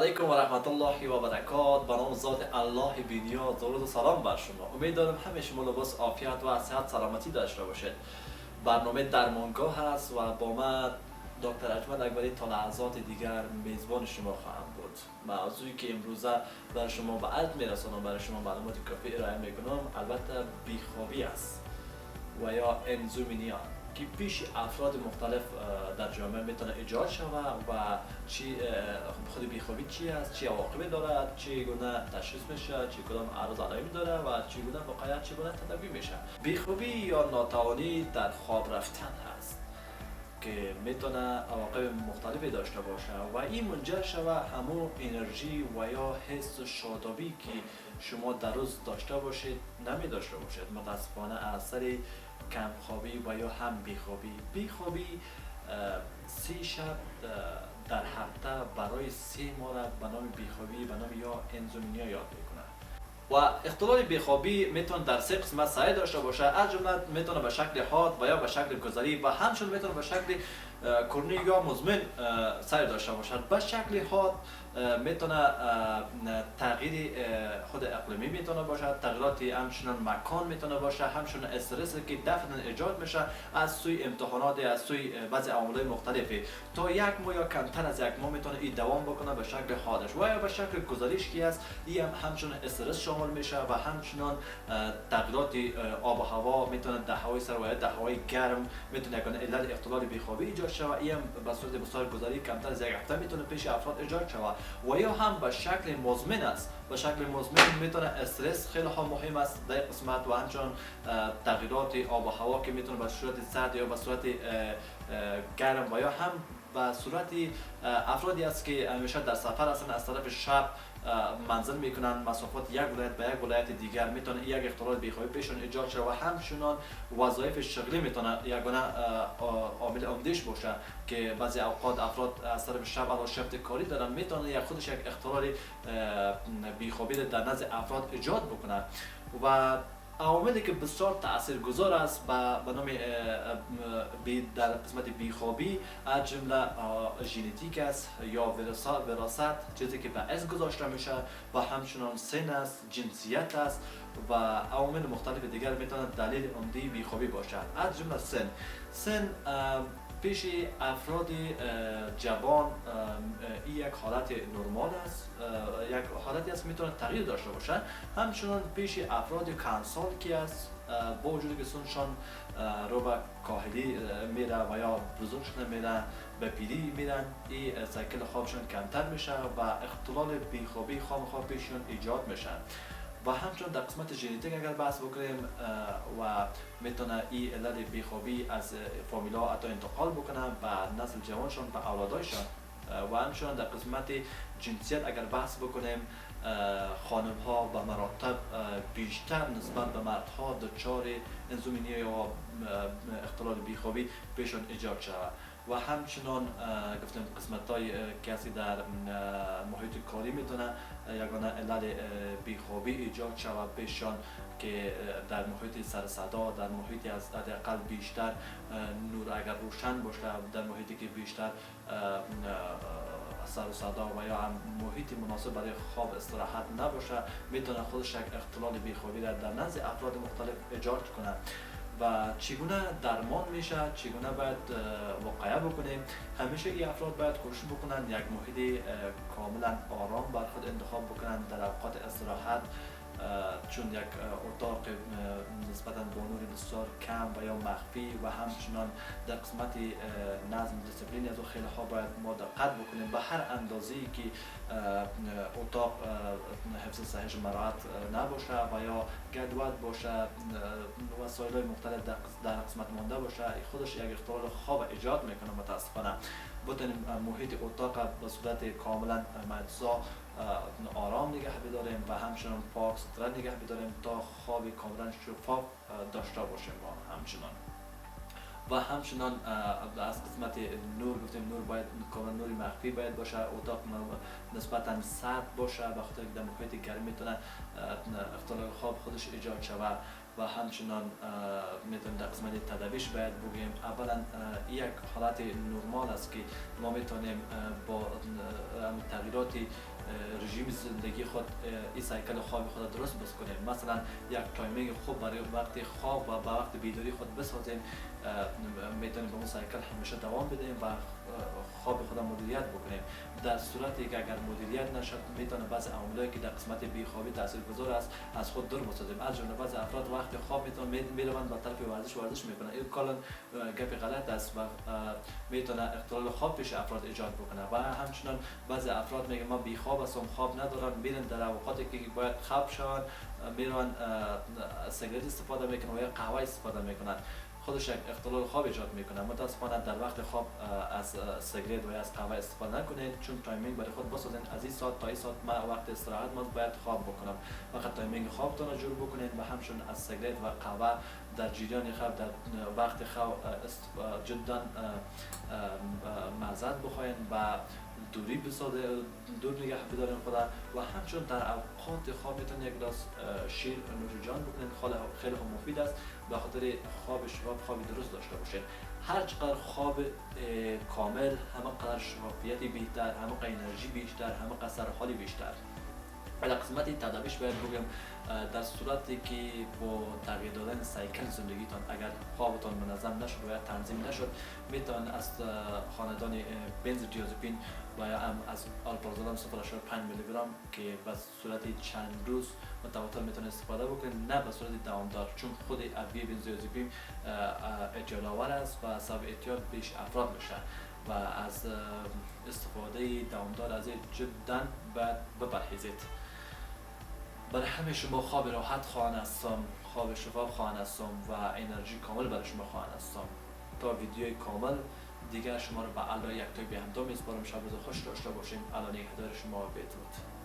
علیکم و رحمت الله و برکات. به نام ذات الله بی‌نیاز درود و سلام بر شما. امیدوارم همه شما لباس عافیت و صحت سلامتی داشته باشید. برنامه درمانگاه هست و با من دکتر اجمل اکبری تا لحظات دیگر میزبان شما خواهم بود. موضوعی که امروزه برای شما به عرض میرسانم، برای شما معلومات کافی ارائه میکنم، البته بیخوابی است و یا انزومینیا که پیش افراد مختلف در جامعه میتونه ایجاد شود و چی خود بیخوابی چی است، چی عواقبی دارد، چگونه تشخیص میشه، چه کدام اعراض علائمی داره و چگونه واقعیت چگونه تداوی میشه. بیخوابی یا ناتوانی در خواب رفتن هست که میتونه عواقب مختلفی داشته باشه و این منجر شود همون انرژی و یا حس و شادابی که شما در روز داشته باشید نمی داشته باشید، متاسفانه اثر کم خوابی و یا هم بیخوابی 3 شب در هفته برای 3 مورد به نام بیخوابی به نام یا انزومینیا یاد میکنه. و اختلال بیخوابی میتونه در 3 قسمت سعی داشته باشه، از جمله میتونه به شکل حاد و یا به شکل گذری و همچنین میتونه به شکل کرونی یا مزمن سعی داشته باشد. به شکل حاد میتونه تغییر خود اقلیمی میتونه باشد، تغییرات همچنین مکان میتونه باشه، همچنین استرسی که دفعاً ایجاد میشه از سوی امتحانات، از سوی بعضی عوامل مختلفی تا 1 ماه یا کمتر از 1 ماه میتونه این دوام بکنه به شکل حادش و یا به شکل گذریش که است. این هم همچنین استرس شامل میشه و همچنین تغییرات آب و هوا میتونه در هوای سرد و در هوای گرم میتونه یگانه علت اختلال بیخوابی ایجاد شود. این هم به صورت بسیار گذری کمتر از 1 هفته میتونه پیش افراد ایجاد شود و یا هم به شکل مزمن است. به شکل مزمن میتونه استرس خیلی مهم است در قسمت و همچنین تغییرات آب و هوا که میتونه به صورت سرد یا به صورت گرم و یا هم به صورت افرادی است که همیشه در سفر هستند از طرف شب منزل میکنن مسافت یک ولایت به یک ولایت دیگر، میتونه یک اختلال بیخوابی پیشون ایجاد شه و همچنین وظایف شغلی میتونه یگانه عامل عمده‌اش باشه که بعضی اوقات افراد از طرف شب علاوه شفت کاری دارن، میتونه یک خودش یک اختلال بیخوابی در نزد افراد ایجاد بکنه. و عواملی که بسیار تاثیرگذار است به نام در قسمت بیخوابی از جمله ژنتیک است یا وراثت، چیزی که به ارث گذاشته میشه و همچنین سن است، جنسیت است و عوامل مختلف دیگر میتونه دلیل عمده بیخوابی باشد. از جمله سن پیش افراد جوان این یک حالت نرمال است، یک حالتی است میتونه تغییر داشته باشه. همچنین پیش افراد کم که است با وجودی که سنشان رو به کاهلی میره و یا بزرگ شده میره به پیری میرن، این سایکل خوابشون کمتر میشه و اختلال بیخوابی خواب پیششون ایجاد میشه. و همچنین در قسمت ژنتیک اگر بحث بکنیم و میتونه این علت بیخوابی از فامیلا حتی انتقال بکنه به نسل جوانشون، به اولادایشان. و همچنین در قسمت جنسیت اگر بحث بکنیم خانم ها به مراتب بیشتر نسبت به مردها دچار انزومینیا یا اختلال بیخوابی پیشون ایجاد شود. و همچنان گفتم قسمت های کسی در محیط کاری میتونه یگانه علت بیخوابی ایجاد شود پیشان که در محیط سر صدا، در محیطی از حداقل بیشتر نور اگر روشن باشه، در محیطی که بیشتر سر و صدا و یا هم محیطی مناسب برای خواب استراحت نباشه، میتونه خودش یک اختلال بیخوابی در نزد افراد مختلف ایجاد کنه. و چگونه درمان میشه، چگونه باید وقایع بکنیم؟ همیشه این افراد باید کوشش بکنن یک محیط کاملا آرام بر خود انتخاب بکنن در اوقات استراحت، چون یک اتاق نسبتا با نور بسیار کم و یا مخفی و همچنان در قسمت نظم دیسپلین از خیلی ها باید ما دقت بکنیم به هر اندازه‌ای که اتاق حفظ صحیح مراعات نباشه و یا گدوت باشه، وسایل مختلف در قسمت مانده باشه، خودش یک اختلال خواب ایجاد میکنه. متاسفانه بتونیم محیط اتاق به صورت کاملا مجزا آرام نگه بداریم و همچنان پاک ستره نگه بداریم تا خواب کاملا شفاف داشته باشیم. و همچنان از قسمت نور گفتیم نور باید کاملا نوری مخفی باید باشه، اتاق نسبتا سرد باشه به خاطر که در محیط گرم میتونه اختلال خواب خودش ایجاد شود. و همچنان میتونیم در قسمت تداویش باید بگیم اولا یک حالت نرمال است که ما میتونیم با تغییرات رژیم زندگی خود این سایکل خواب خود درست بسازیم. مثلا یک تایمینگ خوب برای وقت خواب و وقت بیداری خود بسازیم، میتونیم به اون سایکل همیشه دوام بدیم و خواب خود مدیریت بکنیم. در صورتی که اگر مدیریت نشد میتونه بعض عواملی که در قسمت بیخوابی تاثیرگذار است از خود دور بسازیم. از جمله بعض افراد وقت خواب میروند به طرف ورزش میکنن. این کلا گپ غلط است و میتونه اختلال خواب پیش افراد ایجاد بکنه. و همچنین بعض افراد میگن ما بیخواب هستم، خواب ندارم، میرن در اوقاتی که باید خواب شوند میرن سیگارت استفاده میکنن و یا قهوه استفاده میکنن، خودش یک اختلال خواب ایجاد میکنه. متاسفانه در وقت خواب از سیگارت و از قهوه استفاده نکنید، چون تایمینگ برای خود بسازید. از این ساعت تا این ساعت ما وقت استراحت ما باید خواب بکنم. فقط تایمینگ خوابتون رو جور بکنید و همچنین از سیگارت و قهوه در جریان خواب در وقت خواب جدا معذرت بخواین و دوری بسازه، دور نگه بدارین خدا. و همچنین در اوقات خواب میتونید یک گلاس شیر نوش جان بکنید، خیلی مفید است به خاطر خواب شفاف، خواب درست داشته باشید. هر چقدر خواب کامل همه قدر شفافیتی بیشتر، همه قدر انرژی بیشتر، همه قدر سرحالی بیشتر. در قسمت تداویش باید بگم در صورتی که با تغییر دادن سایکل زندگیتان اگر خوابتان منظم نشد و یا تنظیم نشد، میتون از خاندان بنزودیازپین و یا هم از آلپرازولام 0.5 میلی گرم که به صورت چند روز متواتر میتونه استفاده بکنید، نه به صورت دوامدار، چون خود ادویه بنزودیازپین اعتیاد آور است و سبب اعتیاد بیش افراد میشه و از استفاده دوامدار از جدا باید بپرهیزید. برای همه شما خواب راحت خواهان هستم، خواب شفاف خواهان هستم و انرژی کامل برای شما خواهان هستم. تا ویدیوی کامل دیگر شما رو به الله یکتای بی همتا میسپارم. شب روز خوش داشته باشیم. الله نگهدار شما و بدرود.